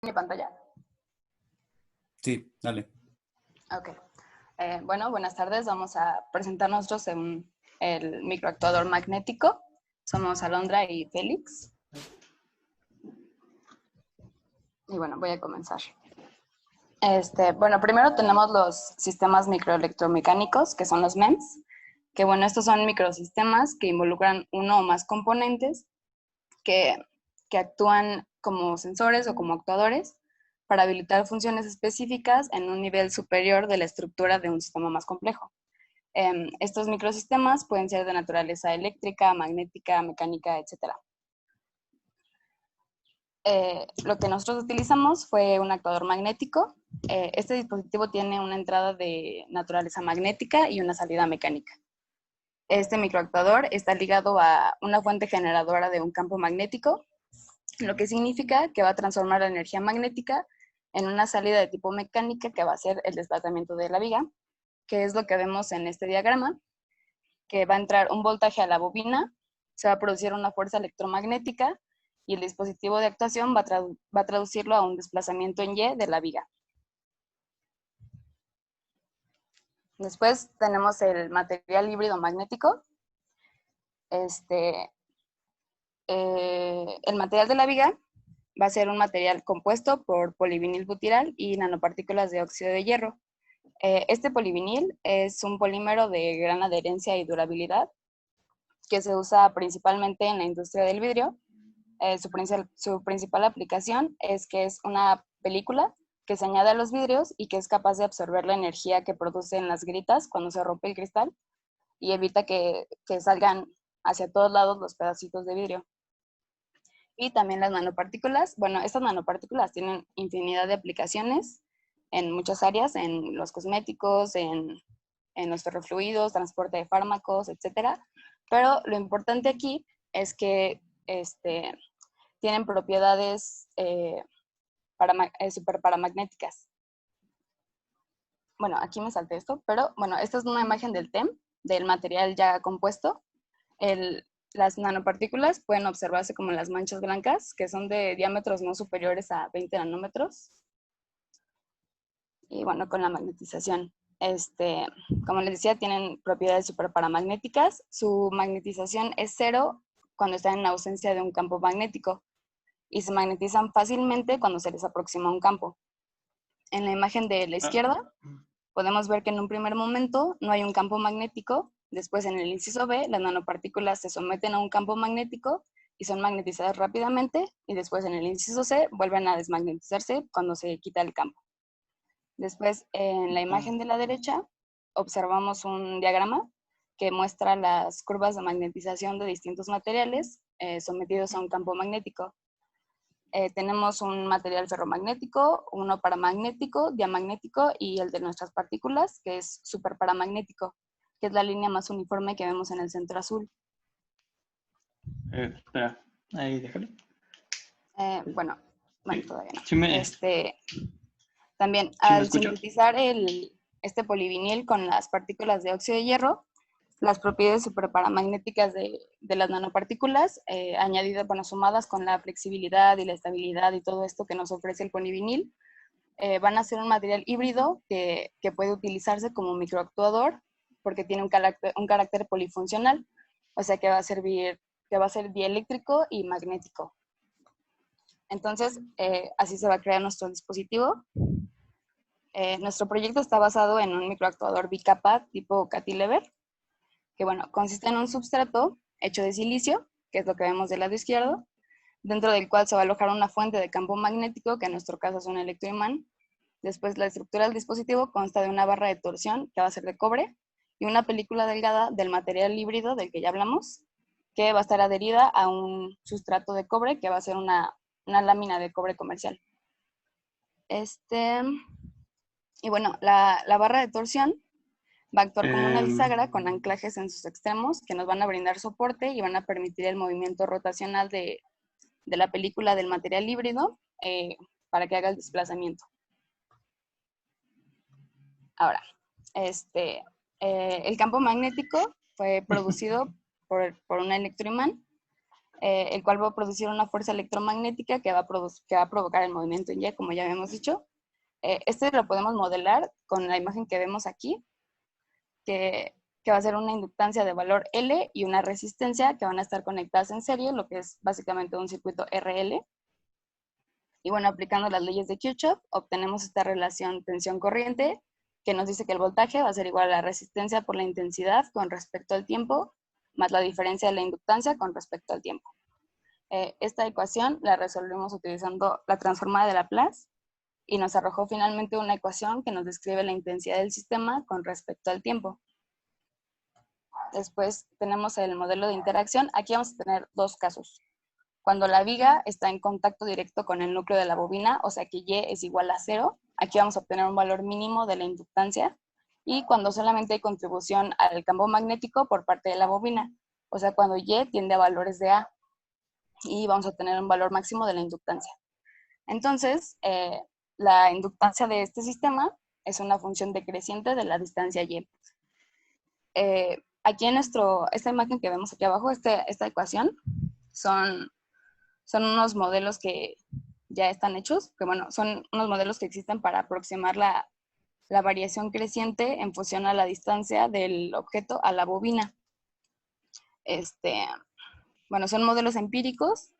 mi pantalla? Sí, dale. Ok. Bueno, buenas tardes. Vamos a presentar nosotros el microactuador magnético. Somos Alondra y Félix. Y bueno, voy a comenzar. Bueno, primero tenemos los sistemas microelectromecánicos, que son los MEMS, que bueno, estos son microsistemas que involucran uno o más componentes que actúan como sensores o como actuadores para habilitar funciones específicas en un nivel superior de la estructura de un sistema más complejo. Estos microsistemas pueden ser de naturaleza eléctrica, magnética, mecánica, etc. Lo que nosotros utilizamos fue un actuador magnético. Este dispositivo tiene una entrada de naturaleza magnética y una salida mecánica. Este microactuador está ligado a una fuente generadora de un campo magnético, lo que significa que va a transformar la energía magnética en una salida de tipo mecánica que va a ser el desplazamiento de la viga, que es lo que vemos en este diagrama, que va a entrar un voltaje a la bobina, se va a producir una fuerza electromagnética y el dispositivo de actuación va a traducirlo a un desplazamiento en Y de la viga. Después tenemos el material híbrido magnético. El material de la viga va a ser un material compuesto por polivinilbutirol y nanopartículas de óxido de hierro. Este polivinil es un polímero de gran adherencia y durabilidad que se usa principalmente en la industria del vidrio. Su principal aplicación es que es una película que se añade a los vidrios y que es capaz de absorber la energía que producen las grietas cuando se rompe el cristal y evita que salgan hacia todos lados los pedacitos de vidrio. Y también las nanopartículas. Bueno, estas nanopartículas tienen infinidad de aplicaciones en muchas áreas, en los cosméticos, en los ferrofluidos, transporte de fármacos, etc. Pero lo importante aquí es que tienen propiedades superparamagnéticas. Bueno, aquí me salté esto, pero bueno, esta es una imagen del TEM, del material ya compuesto. Las nanopartículas pueden observarse como las manchas blancas, que son de diámetros no superiores a 20 nanómetros. Y bueno, con la magnetización. Como les decía, tienen propiedades superparamagnéticas. Su magnetización es cero cuando están en ausencia de un campo magnético y se magnetizan fácilmente cuando se les aproxima un campo. En la imagen de la izquierda podemos ver que en un primer momento no hay un campo magnético. Después, en el inciso B, las nanopartículas se someten a un campo magnético y son magnetizadas rápidamente, y después en el inciso C vuelven a desmagnetizarse cuando se quita el campo. Después, en la imagen de la derecha, observamos un diagrama que muestra las curvas de magnetización de distintos materiales sometidos a un campo magnético. Tenemos un material ferromagnético, uno paramagnético, diamagnético y el de nuestras partículas, que es superparamagnético, que es la línea más uniforme que vemos en el centro azul. Espera, ahí déjalo. Bueno, Sí. todavía no. Sí también, ¿sí al sintetizar este polivinil con las partículas de óxido de hierro, las propiedades superparamagnéticas de las nanopartículas, añadidas, sumadas con la flexibilidad y la estabilidad y todo esto que nos ofrece el polivinil, van a ser un material híbrido que puede utilizarse como microactuador porque tiene un carácter polifuncional, o sea que va a ser dieléctrico y magnético. Entonces, así se va a crear nuestro dispositivo. Nuestro proyecto está basado en un microactuador bicapa tipo cantilever, que bueno, consiste en un substrato hecho de silicio, que es lo que vemos del lado izquierdo, dentro del cual se va a alojar una fuente de campo magnético, que en nuestro caso es un electroimán. Después, la estructura del dispositivo consta de una barra de torsión, que va a ser de cobre, y una película delgada del material híbrido del que ya hablamos, que va a estar adherida a un sustrato de cobre, que va a ser una lámina de cobre comercial. Y bueno, la barra de torsión va a actuar como una bisagra con anclajes en sus extremos que nos van a brindar soporte y van a permitir el movimiento rotacional de la película del material híbrido para que haga el desplazamiento. Ahora, el campo magnético fue producido por un electroimán. el cual va a producir una fuerza electromagnética que va a provocar el movimiento en Y, como ya habíamos dicho. Este lo podemos modelar con la imagen que vemos aquí, que va a ser una inductancia de valor L y una resistencia que van a estar conectadas en serie, lo que es básicamente un circuito RL. Y bueno, aplicando las leyes de Kirchhoff, obtenemos esta relación tensión-corriente, que nos dice que el voltaje va a ser igual a la resistencia por la intensidad con respecto al tiempo, más la diferencia de la inductancia con respecto al tiempo. Esta ecuación la resolvimos utilizando la transformada de Laplace y nos arrojó finalmente una ecuación que nos describe la intensidad del sistema con respecto al tiempo. Después tenemos el modelo de interacción. Aquí vamos a tener dos casos. Cuando la viga está en contacto directo con el núcleo de la bobina, o sea que Y es igual a 0, aquí vamos a obtener un valor mínimo de la inductancia. Y cuando solamente hay contribución al campo magnético por parte de la bobina, o sea cuando Y tiende a valores de A, y vamos a obtener un valor máximo de la inductancia. Entonces, la inductancia de este sistema es una función decreciente de la distancia Y. Aquí en esta imagen que vemos aquí abajo, esta ecuación, son unos modelos que ya están hechos, que bueno, son unos modelos que existen para aproximar la variación creciente en función a la distancia del objeto a la bobina. Bueno, son modelos empíricos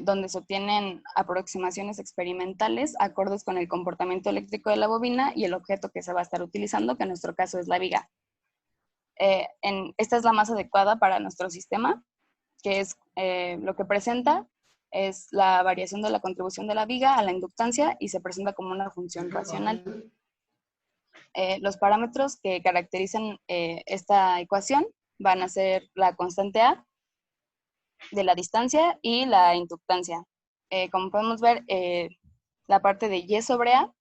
donde se obtienen aproximaciones experimentales acordes con el comportamiento eléctrico de la bobina y el objeto que se va a estar utilizando, que en nuestro caso es la viga. Esta es la más adecuada para nuestro sistema, que es lo que presenta es la variación de la contribución de la viga a la inductancia y se presenta como una función racional. Los parámetros que caracterizan esta ecuación van a ser la constante A de la distancia y la inductancia. Como podemos ver, la parte de Y sobre A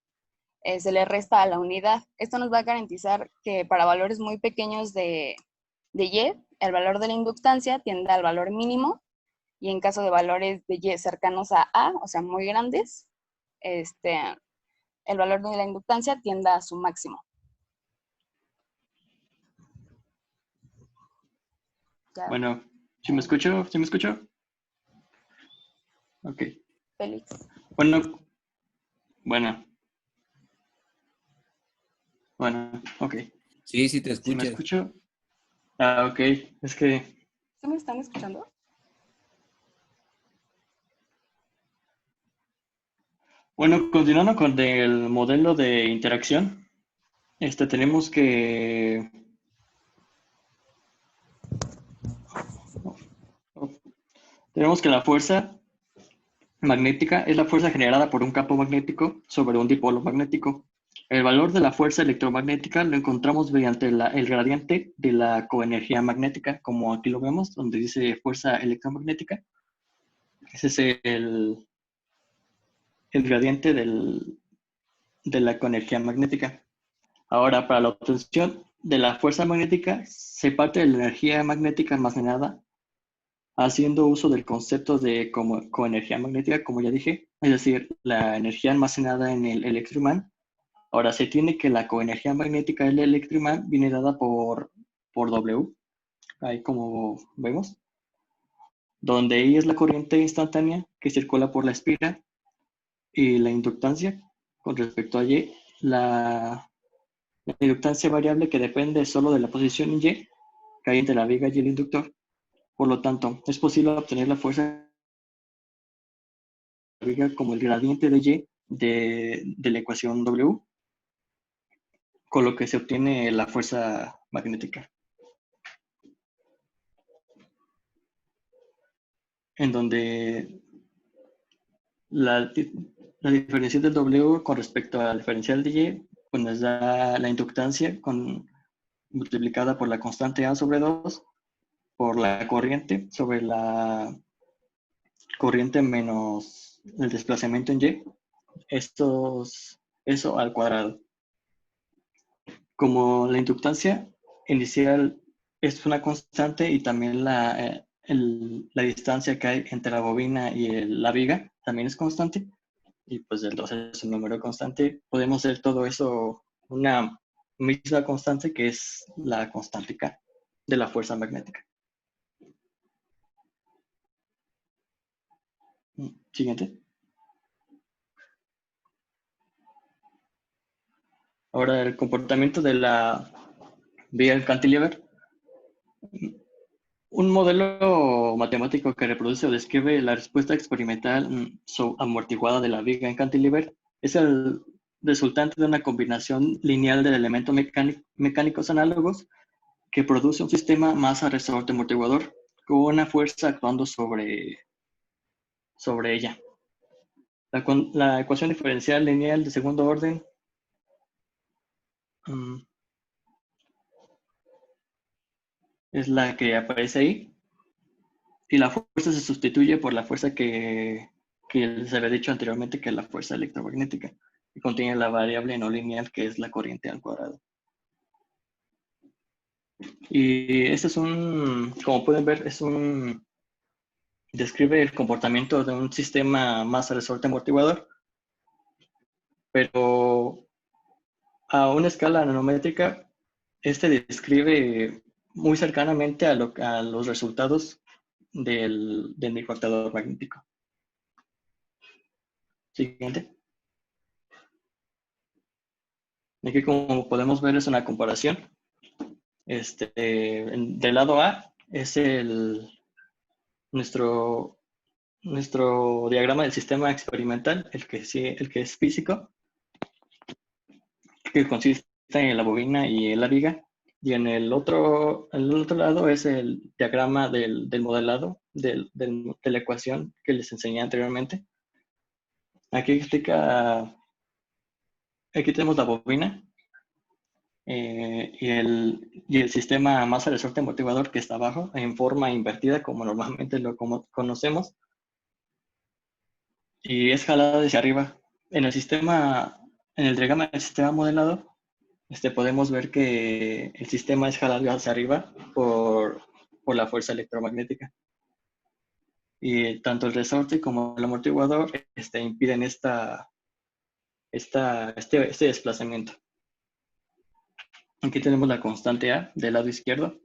se le resta a la unidad. Esto nos va a garantizar que para valores muy pequeños de Y, el valor de la inductancia tiende al valor mínimo, y en caso de valores de Y cercanos a A, o sea, muy grandes, el valor de la inductancia tiende a su máximo. ¿Ya? Bueno, ¿sí me escucho? ¿Sí me escucho? Ok. Félix. Bueno, ok. Sí, sí te ¿Sí me escuchas. escucho? Ah, ok. Es que, ¿Sí me están escuchando? bueno, continuando con el modelo de interacción, tenemos que la fuerza magnética es la fuerza generada por un campo magnético sobre un dipolo magnético. El valor de la fuerza electromagnética lo encontramos mediante el gradiente de la coenergía magnética, como aquí lo vemos, donde dice fuerza electromagnética. Ese es el gradiente de la coenergía magnética. Ahora, para la obtención de la fuerza magnética, se parte de la energía magnética almacenada haciendo uso del concepto de coenergía magnética, como ya dije, es decir, la energía almacenada en el electroimán. Ahora, se tiene que la coenergía magnética del electroimán viene dada por W, ahí como vemos, donde I es la corriente instantánea que circula por la espira y la inductancia con respecto a Y, la inductancia variable que depende solo de la posición en Y que hay entre la viga y el inductor. Por lo tanto, es posible obtener la fuerza de la viga como el gradiente de Y de la ecuación W, con lo que se obtiene la fuerza magnética. En donde la diferencial del W con respecto a la diferencial de Y, pues nos da la inductancia multiplicada por la constante A sobre 2, por la corriente sobre la corriente menos el desplazamiento en Y, eso al cuadrado. Como la inductancia inicial es una constante y también la distancia que hay entre la bobina y la viga también es constante, y pues el 2 es un número constante, podemos hacer todo eso una misma constante que es la constante K de la fuerza magnética. Siguiente. Ahora, el comportamiento de la vía del cantilever. Un modelo matemático que reproduce o describe la respuesta experimental amortiguada de la viga en cantilever es el resultante de una combinación lineal de elementos mecánicos análogos que produce un sistema masa-resorte amortiguador con una fuerza actuando sobre ella. La ecuación diferencial lineal de segundo orden es la que aparece ahí, y la fuerza se sustituye por la fuerza que les había dicho anteriormente, que es la fuerza electromagnética, y contiene la variable no lineal que es la corriente al cuadrado. Y este es como pueden ver, describe el comportamiento de un sistema masa-resorte amortiguador, pero a una escala nanométrica, este describe muy cercanamente a los resultados del microactuador magnético. Siguiente. Aquí, como podemos ver, es una comparación. Del lado A es nuestro diagrama del sistema experimental, el que es físico, que consiste en la bobina y la viga. Y en el otro lado es el diagrama del modelado de la ecuación que les enseñé anteriormente. Aquí tenemos la bobina y el sistema masa-resorte amortiguador que está abajo en forma invertida, como normalmente lo conocemos, y es jalada hacia arriba. En el diagrama del sistema modelado, podemos ver que el sistema es jalado hacia arriba por la fuerza electromagnética. Y tanto el resorte como el amortiguador impiden este desplazamiento. Aquí tenemos la constante A del lado izquierdo,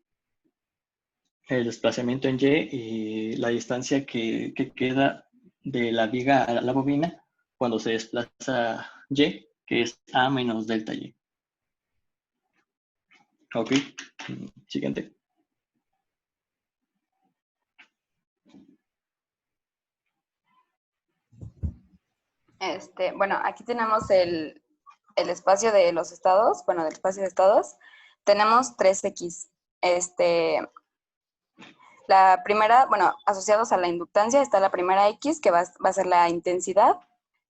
el desplazamiento en Y y la distancia que queda de la viga a la bobina cuando se desplaza Y, que es A menos delta Y. Ok, siguiente. Bueno, aquí tenemos el espacio de los estados, bueno, del espacio de estados. Tenemos 3X. La primera, bueno, asociados a la inductancia está la primera X, que va a ser la intensidad,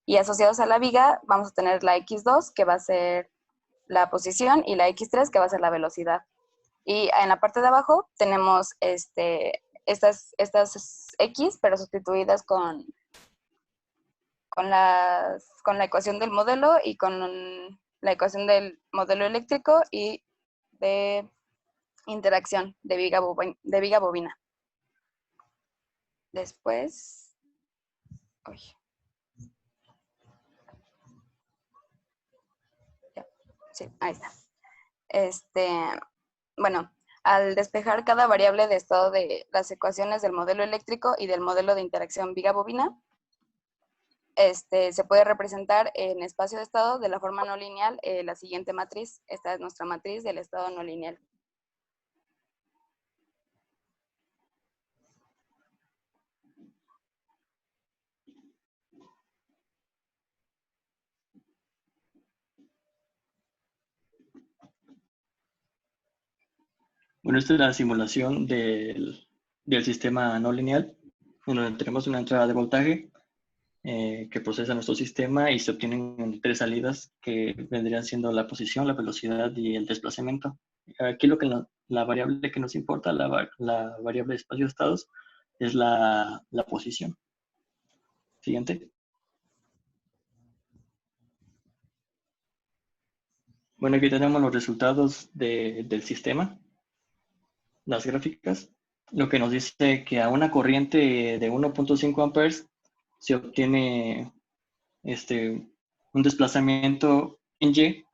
y asociados a la viga vamos a tener la X2, que va a ser la posición, y la X3, que va a ser la velocidad. Y en la parte de abajo tenemos estas X, pero sustituidas con la ecuación del modelo y con la ecuación del modelo eléctrico y de interacción de viga bobina. Después, uy. Ya, sí, ahí está. Bueno, al despejar cada variable de estado de las ecuaciones del modelo eléctrico y del modelo de interacción viga bobina, se puede representar en espacio de estado de la forma no lineal la siguiente matriz. Esta es nuestra matriz del estado no lineal. Bueno, esta es la simulación del sistema no lineal, en donde tenemos una entrada de voltaje que procesa nuestro sistema y se obtienen 3 salidas que vendrían siendo la posición, la velocidad y el desplazamiento. Aquí la variable que nos importa, la variable de espacio de estados, es la posición. Siguiente. Bueno, aquí tenemos los resultados del sistema, las gráficas, lo que nos dice que a una corriente de 1.5 amperes se obtiene un desplazamiento en Y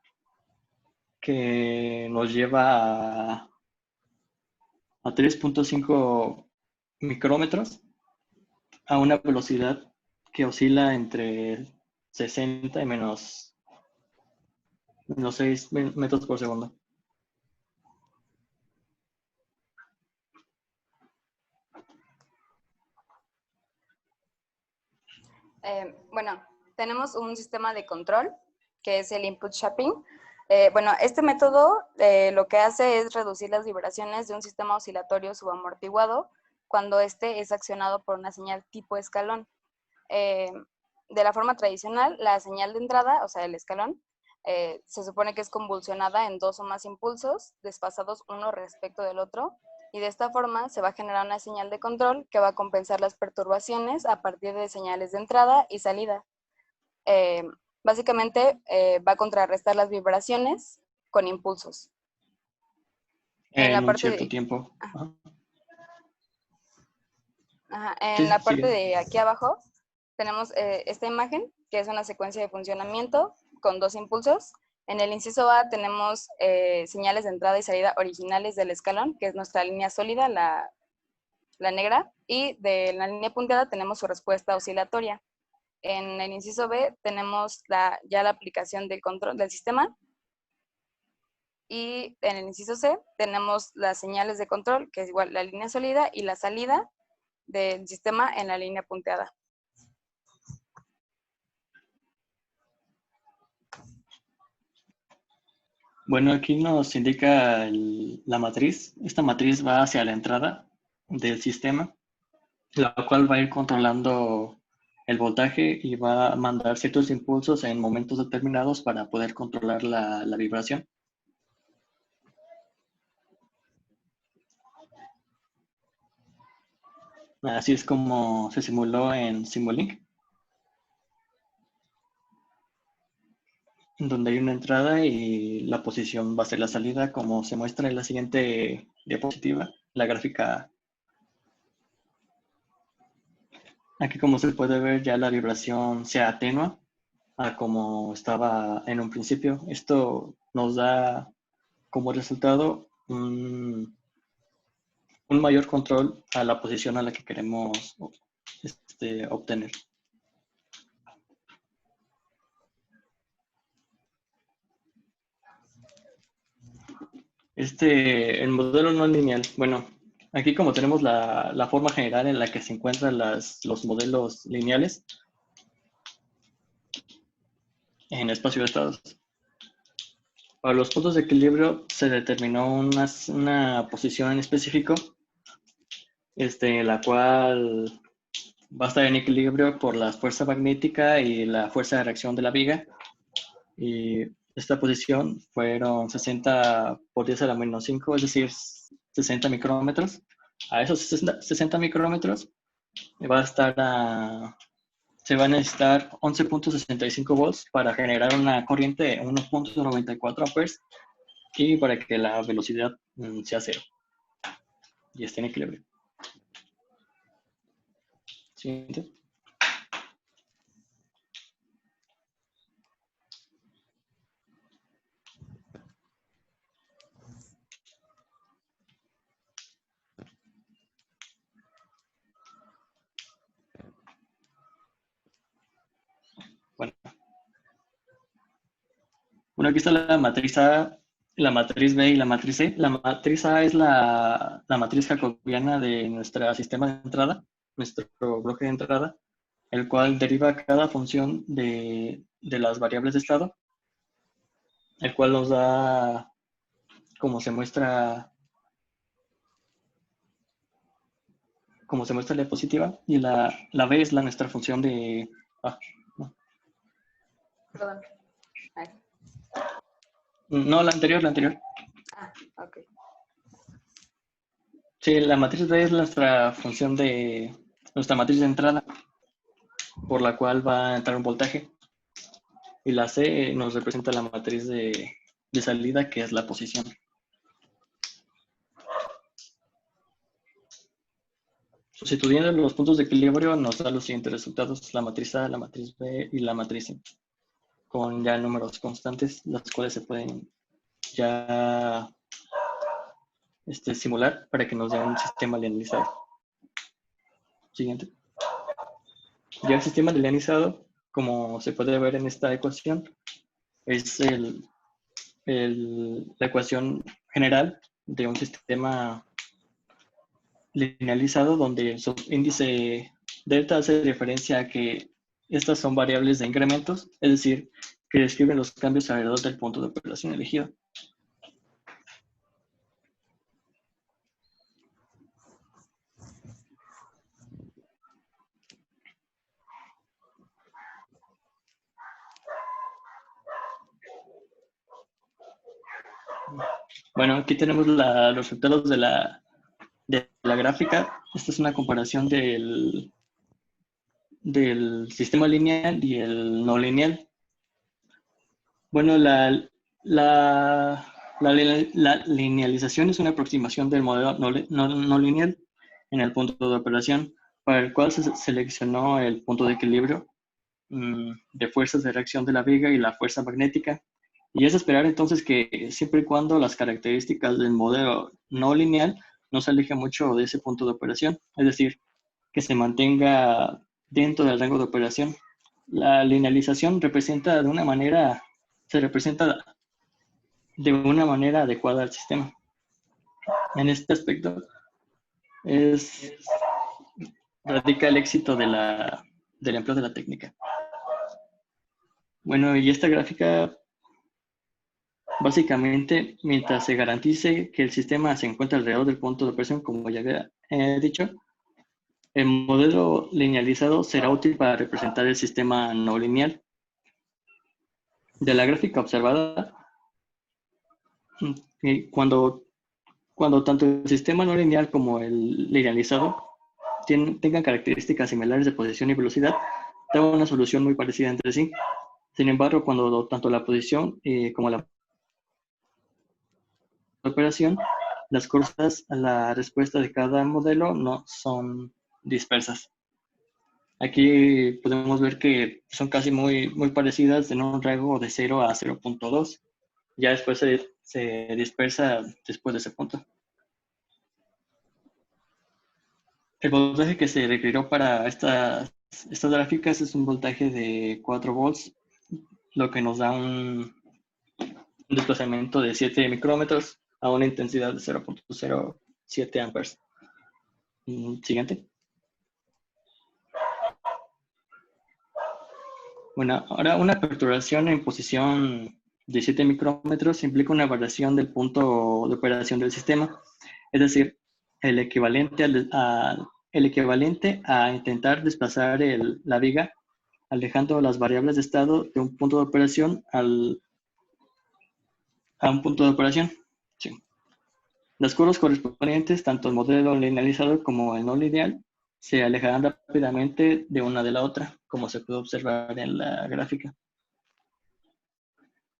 que nos lleva a 3.5 micrómetros a una velocidad que oscila entre 60 y menos 6 metros por segundo. Bueno, tenemos un sistema de control que es el input shaping. Bueno, este método lo que hace es reducir las vibraciones de un sistema oscilatorio subamortiguado cuando este es accionado por una señal tipo escalón. De la forma tradicional, la señal de entrada, o sea, el escalón, se supone que es convulsionada en 2 o más impulsos, desfasados uno respecto del otro, y de esta forma se va a generar una señal de control que va a compensar las perturbaciones a partir de señales de entrada y salida. Eh, Básicamente va a contrarrestar las vibraciones con impulsos. En la En un parte cierto de, tiempo. Ajá. en Sí, la parte sigue. de aquí abajo tenemos esta imagen, que es una secuencia de funcionamiento con 2 impulsos. En el inciso A tenemos señales de entrada y salida originales del escalón, que es nuestra línea sólida, la negra, y de la línea punteada tenemos su respuesta oscilatoria. En el inciso B tenemos ya la aplicación del control del sistema, y en el inciso C tenemos las señales de control, que es igual la línea sólida, y la salida del sistema en la línea punteada. Bueno, aquí nos indica la matriz. Esta matriz va hacia la entrada del sistema, la cual va a ir controlando el voltaje y va a mandar ciertos impulsos en momentos determinados para poder controlar la vibración. Así es como se simuló en Simulink, donde hay una entrada y la posición va a ser la salida, como se muestra en la siguiente diapositiva, la gráfica. Aquí, como se puede ver, ya la vibración se atenúa a como estaba en un principio. Esto nos da como resultado un mayor control a la posición a la que queremos obtener. El modelo no lineal, bueno, aquí como tenemos la forma general en la que se encuentran los modelos lineales en espacio de estados. Para los puntos de equilibrio se determinó una posición en específico, la cual va a estar en equilibrio por la fuerza magnética y la fuerza de reacción de la viga. Y esta posición fueron 60 por 10 a la menos 5, es decir, 60 micrómetros. A esos 60 micrómetros se va a necesitar 11.65 volts para generar una corriente de 1.94 amperes y para que la velocidad sea cero y esté en equilibrio. Siguiente. Bueno, aquí está la matriz A, la matriz B y la matriz C. La matriz A es la matriz jacobiana de nuestro sistema de entrada, nuestro bloque de entrada, el cual deriva cada función de las variables de estado, el cual nos da, como se muestra la diapositiva, y la B es nuestra función de... no. Perdón. No, la anterior. Ok. Sí, la matriz B es nuestra matriz de entrada, por la cual va a entrar un voltaje. Y la C nos representa la matriz de salida, que es la posición. Sustituyendo los puntos de equilibrio nos da los siguientes resultados: la matriz A, la matriz B y la matriz C, con ya números constantes, las cuales se pueden ya simular para que nos dé un sistema linealizado. Siguiente. Ya el sistema linealizado, como se puede ver en esta ecuación, es la ecuación general de un sistema linealizado donde su índice delta hace referencia a que estas son variables de incrementos, es decir, que describen los cambios alrededor del punto de operación elegido. Bueno, aquí tenemos los resultados de la gráfica. Esta es una comparación del sistema lineal y el no lineal. Bueno, la linealización es una aproximación del modelo no lineal en el punto de operación, para el cual se seleccionó el punto de equilibrio de fuerzas de reacción de la viga y la fuerza magnética. Y es esperar entonces que siempre y cuando las características del modelo no lineal no se alejen mucho de ese punto de operación, es decir, que se mantenga dentro del rango de operación. La linealización se representa de una manera adecuada al sistema. En este aspecto radica el éxito del empleo de la técnica. Bueno, y esta gráfica, básicamente, mientras se garantice que el sistema se encuentra alrededor del punto de operación, como ya había dicho, el modelo linealizado será útil para representar el sistema no lineal. De la gráfica observada, cuando tanto el sistema no lineal como el linealizado tengan características similares de posición y velocidad, da una solución muy parecida entre sí. Sin embargo, cuando tanto la posición como la operación, las curvas a la respuesta de cada modelo no son dispersas. Aquí podemos ver que son casi muy parecidas en un rango de 0 a 0.2. Ya después se dispersa después de ese punto. El voltaje que se requirió para estas gráficas es un voltaje de 4 volts, lo que nos da un desplazamiento de 7 micrómetros a una intensidad de 0.07 amperes. Siguiente. Bueno, ahora una perturbación en posición de 7 micrómetros implica una variación del punto de operación del sistema, es decir, el equivalente a intentar desplazar la viga alejando las variables de estado de un punto de operación a un punto de operación. Sí. Las curvas correspondientes, tanto el modelo linealizado como el no lineal, se alejarán rápidamente de una de la otra, como se puede observar en la gráfica.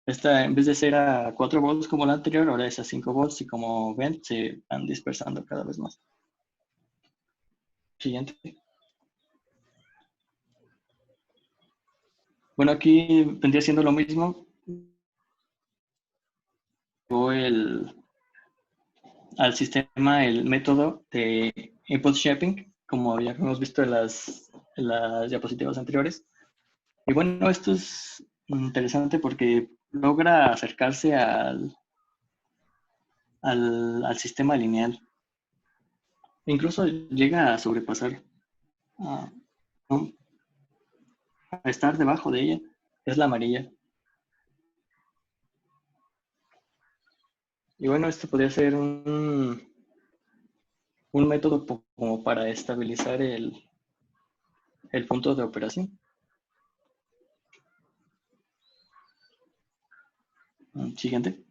Esta, en vez de ser a 4 volts como la anterior, ahora es a 5 volts y como ven, se van dispersando cada vez más. Siguiente. Bueno, aquí vendría siendo lo mismo. Al sistema el método de input shaping, como ya hemos visto en las diapositivas anteriores. Y bueno, esto es interesante porque logra acercarse al sistema lineal. Incluso llega a sobrepasar, a estar debajo de ella. Es la amarilla. Y bueno, esto podría ser un método como para estabilizar el punto de operación. Siguiente.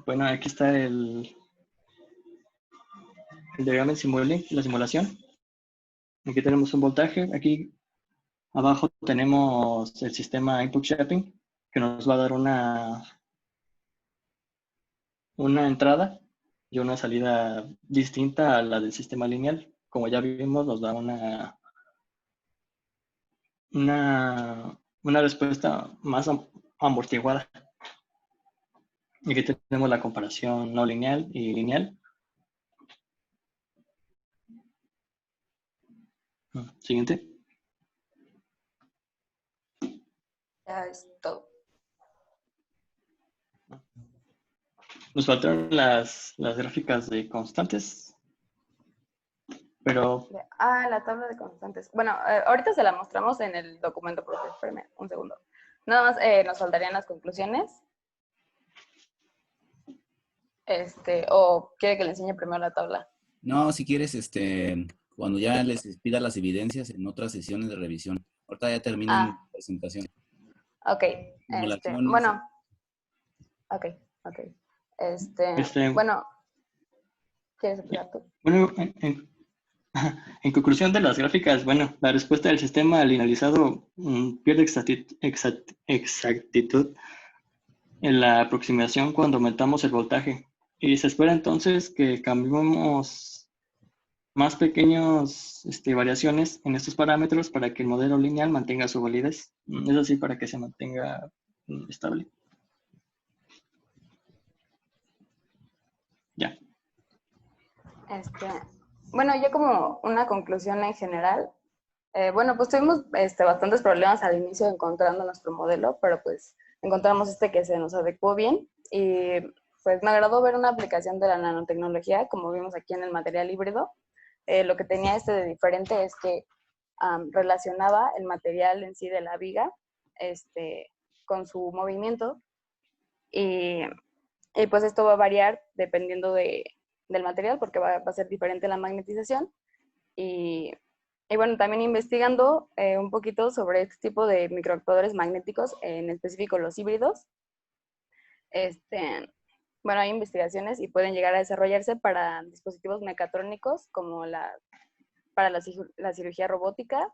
Bueno, aquí está el diagrama de la simulación. Aquí tenemos un voltaje. Aquí abajo tenemos el sistema input shaping, que nos va a dar una entrada y una salida distinta a la del sistema lineal. Como ya vimos, nos da una respuesta más amortiguada. Y aquí tenemos la comparación no lineal y lineal. Siguiente. Ya es todo. Nos faltaron las gráficas de constantes, pero La tabla de constantes. Bueno, ahorita se la mostramos en el documento propio. Espérame un segundo. Nada más nos faltarían las conclusiones. O quiere que le enseñe primero la tabla. No, si quieres, cuando ya les pida las evidencias en otras sesiones de revisión. Ahorita ya terminan la presentación. Ok. Simulaciones. Bueno. Ok. Bueno. ¿Quieres empezar tú? Bueno, en conclusión de las gráficas, bueno, la respuesta del sistema linealizado pierde exactitud en la aproximación cuando aumentamos el voltaje. Y se espera entonces que cambiemos más pequeñas variaciones en estos parámetros para que el modelo lineal mantenga su validez. Es así, para que se mantenga estable. Ya. Bueno, ya como una conclusión en general, bueno, pues tuvimos bastantes problemas al inicio encontrando nuestro modelo, pero pues encontramos que se nos adecuó bien y pues me agradó ver una aplicación de la nanotecnología, como vimos aquí en el material híbrido. Lo que tenía de diferente es que relacionaba el material en sí de la viga con su movimiento y pues esto va a variar dependiendo del material porque va a ser diferente la magnetización y bueno, también investigando un poquito sobre este tipo de microactuadores magnéticos, en específico los híbridos. Bueno, hay investigaciones y pueden llegar a desarrollarse para dispositivos mecatrónicos como para la cirugía robótica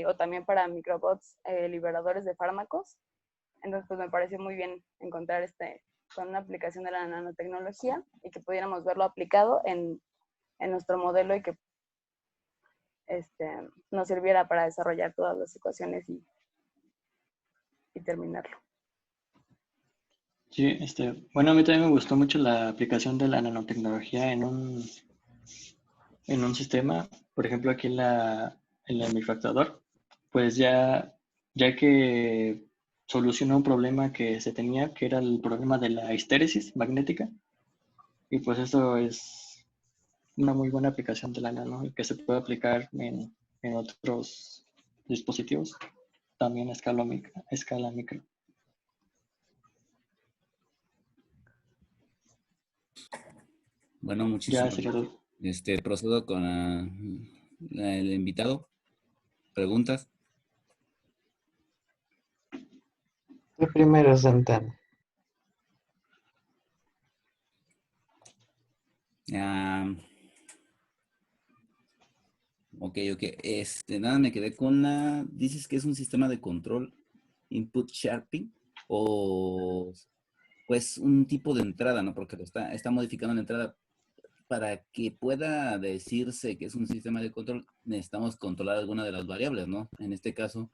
o también para microbots liberadores de fármacos. Entonces, pues me pareció muy bien encontrar con una aplicación de la nanotecnología y que pudiéramos verlo aplicado en nuestro modelo y que nos sirviera para desarrollar todas las ecuaciones y terminarlo. Sí, bueno, a mí también me gustó mucho la aplicación de la nanotecnología en un sistema, por ejemplo, aquí en el microactuador, pues ya que solucionó un problema que se tenía, que era el problema de la histéresis magnética, y pues eso es una muy buena aplicación de la nano y que se puede aplicar en otros dispositivos, también a escala micro. Bueno, Ya muchísimas sería todo. gracias. Procedo con el invitado. ¿Preguntas? Tú primero, Santana. Ok. Nada, me quedé con dices que es un sistema de control input sharping o pues un tipo de entrada, ¿no? Porque está modificando la entrada. Para que pueda decirse que es un sistema de control, necesitamos controlar alguna de las variables, ¿no? En este caso,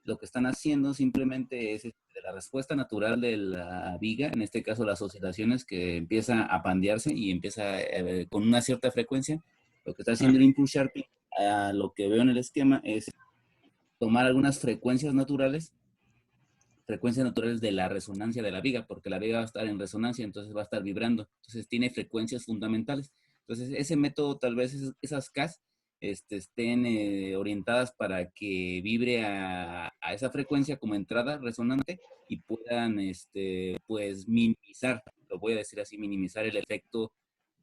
lo que están haciendo simplemente es de la respuesta natural de la viga, en este caso las oscilaciones, que empieza a pandearse y empieza con una cierta frecuencia. Lo que está haciendo el input sharping, a lo que veo en el esquema, es tomar algunas frecuencias naturales de la resonancia de la viga, porque la viga va a estar en resonancia, entonces va a estar vibrando. Entonces tiene frecuencias fundamentales. Entonces ese método, tal vez esas Ks estén orientadas para que vibre a esa frecuencia como entrada resonante y puedan pues minimizar, lo voy a decir así, minimizar el efecto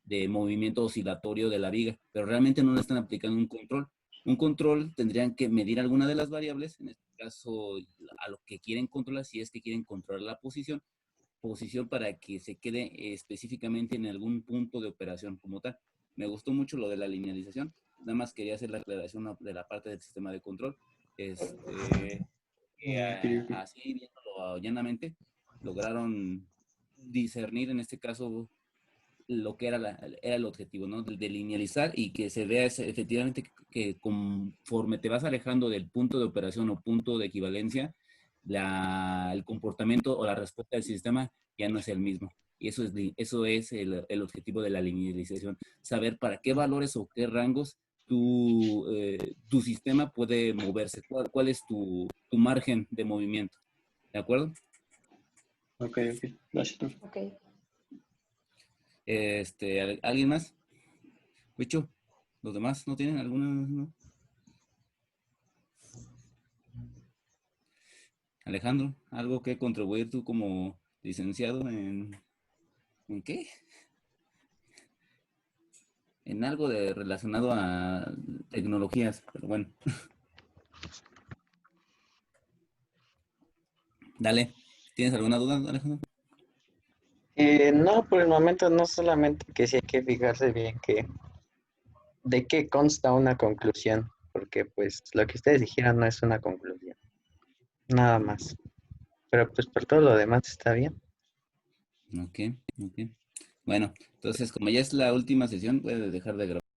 de movimiento oscilatorio de la viga, pero realmente no le están aplicando un control. Un control tendrían que medir alguna de las variables, en este caso a lo que quieren controlar, si es que quieren controlar la posición para que se quede específicamente en algún punto de operación como tal. Me gustó mucho lo de la linealización, nada más quería hacer la aclaración de la parte del sistema de control. Así viéndolo llanamente, lograron discernir en este caso lo que era el objetivo, ¿no? De linealizar y que se vea efectivamente que conforme te vas alejando del punto de operación o punto de equivalencia, el comportamiento o la respuesta del sistema ya no es el mismo. Y eso es el objetivo de la linealización, saber para qué valores o qué rangos tú tu sistema puede moverse. ¿Cuál es tu margen de movimiento? ¿De acuerdo? Ok. Gracias, profe. Ok. ¿Alguien más? Wicho, ¿los demás no tienen alguna? ¿No? Alejandro, ¿algo que contribuir tú como licenciado en qué? En algo relacionado a tecnologías, pero bueno. Dale, ¿tienes alguna duda, Alejandro? No, por el momento no, solamente que sí hay que fijarse bien de qué consta una conclusión, porque pues lo que ustedes dijeron no es una conclusión, nada más. Pero pues por todo lo demás está bien. Ok. Bueno, entonces como ya es la última sesión, puedes dejar de grabar.